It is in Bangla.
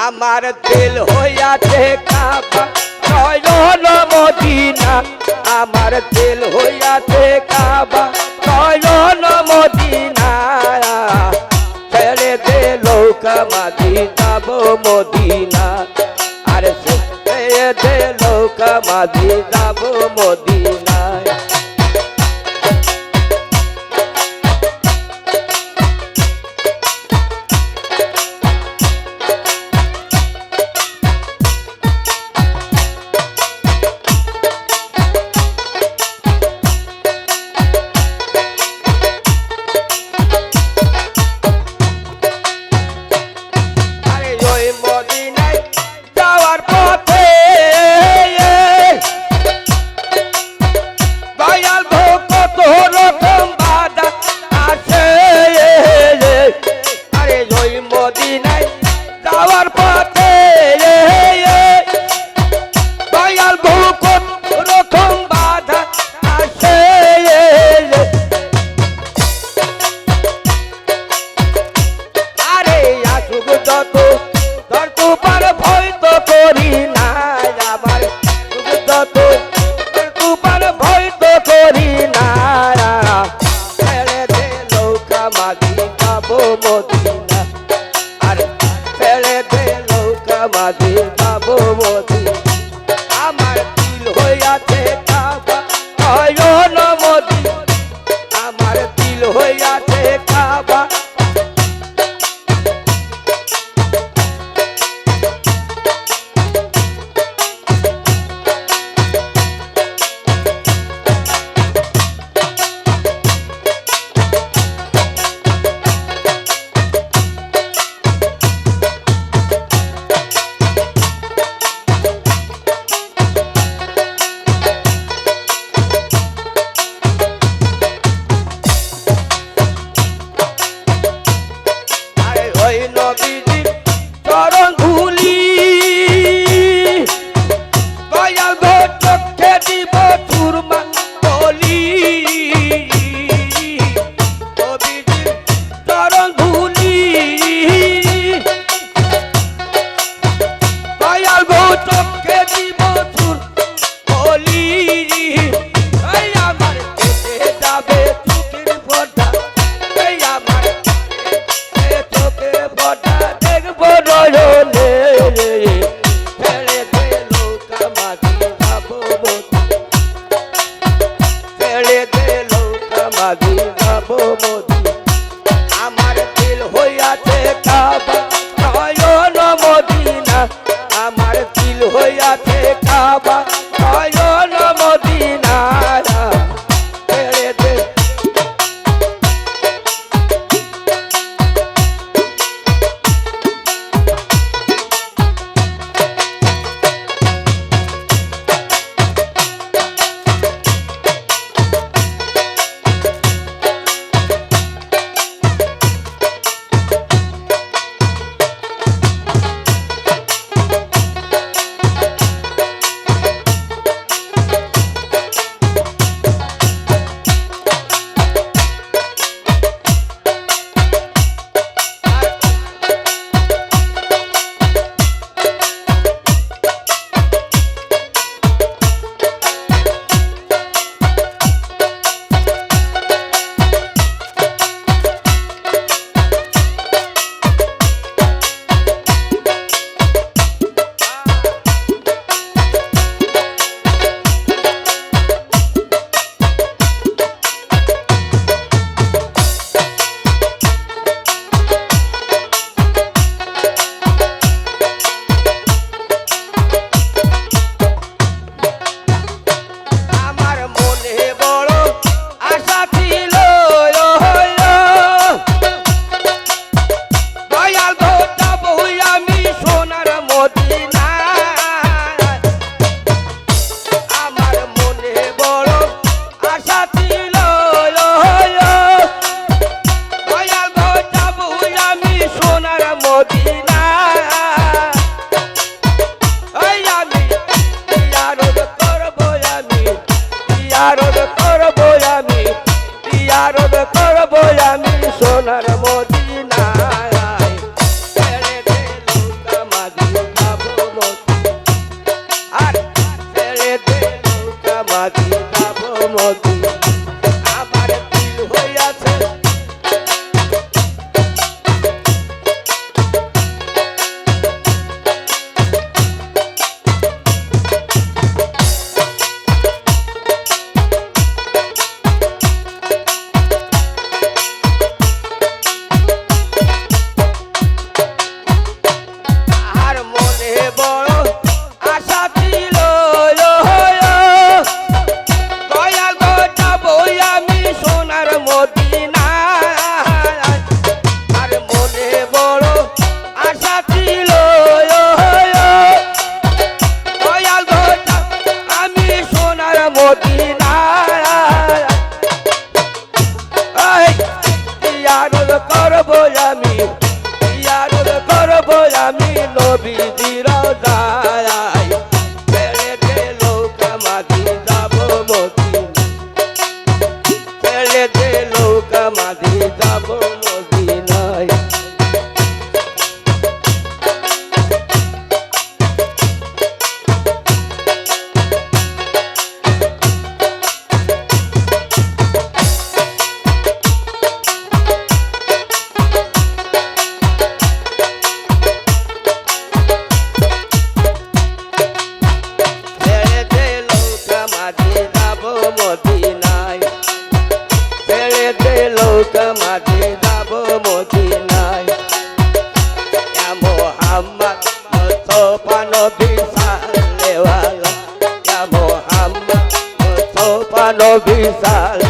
আমার দিল হইয়াছে কাবা নয়ন মদিনা আমার দিল হইয়াছে কাবা নয়ন মদিনা ছেড়ে দে নৌকা মাঝি যাব মদিনা আর ছেড়ে দে নৌকা মাঝি যাব মদিনায় আমার দিল হইয়াছে কাবা নয়ন মদিনা আমার দিল হইয়াছে কাবা আমার দিল হইয়াছে কাবা নয়ন মদিনা আমার দিল হইয়াছে কাবা নয়ন মদিনা ছেড়ে দে সোনার মদিনায় ছেড়ে দে নৌকা বড় আশা ছিল দয়াল ঘটা আমি সোনার মদিনায় ইয়ারদ করবো আমি ইয়ারদ করবো আমি নবীজির রায় ছেড়ে দে নৌকা মাঝি যাব মদিনা ছেড়ে দে নৌকা মাঝি যাব মদিনায় মাঝে যাব মদিনায় ইয়া মুহাম্মদ মুস্তাফা নবী সাল্লাল্লাহু ইয়া মুহাম্মদ মুস্তাফা নবী সাল্লাল্লাহু